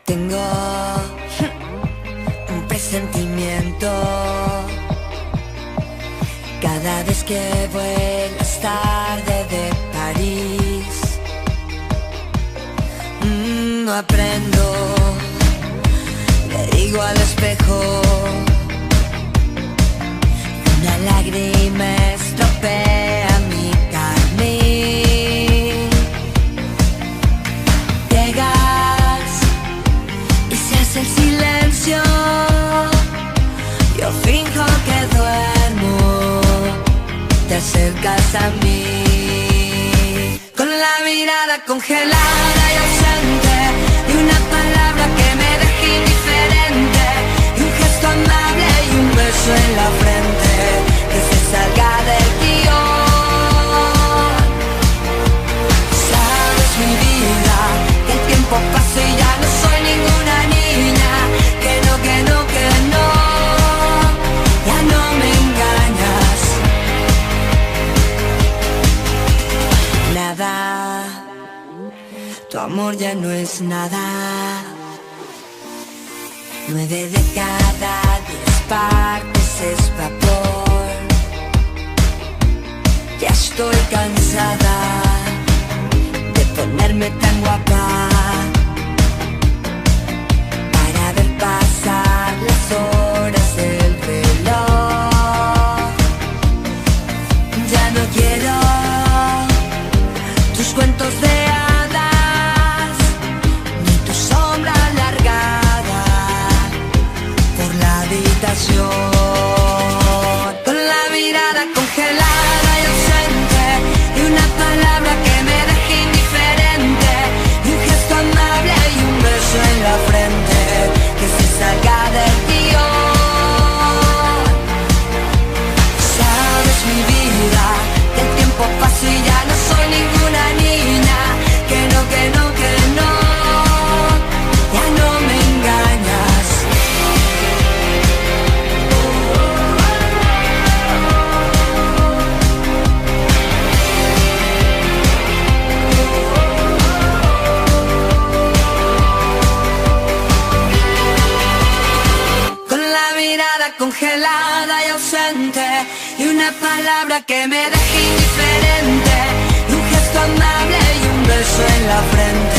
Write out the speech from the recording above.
Tengo un presentimiento cada vez que vuelas tarde de París. No aprendo, le digo al espejo, una lágrima estropea mi carmín. Llegas y se hace el silencio, yo finjo que duermo, te acercas a mí, con la mirada congelada y ausente, y una palabra que me deje indiferente, y un gesto amable y un beso en la frente, que se salga del guión. Sabes, mi vida, que el tiempo pasa y ya no soy ninguna niña, que no, que no, que no, ya no me engañas. Nada, tu amor ya no es nada. 9 de cada 10 partes es vapor. Ya estoy cansada de ponerme tan guapa para ver pasar las horas del reloj. Ya no quiero tus cuentos de hadas, ni tu sombra alargada por la habitación. Con la mirada congelada y ausente, y una palabra que me deje indiferente, y un gesto amable y un beso en la frente, que se salga del guión. Sabes, mi vida, que el tiempo pasa y ya no soy ninguna niña, que no, que no, que no, ya no me engañas. Con la mirada congelada y ausente, y una palabra que me deje indiferente, y un gesto amable y un beso en la frente,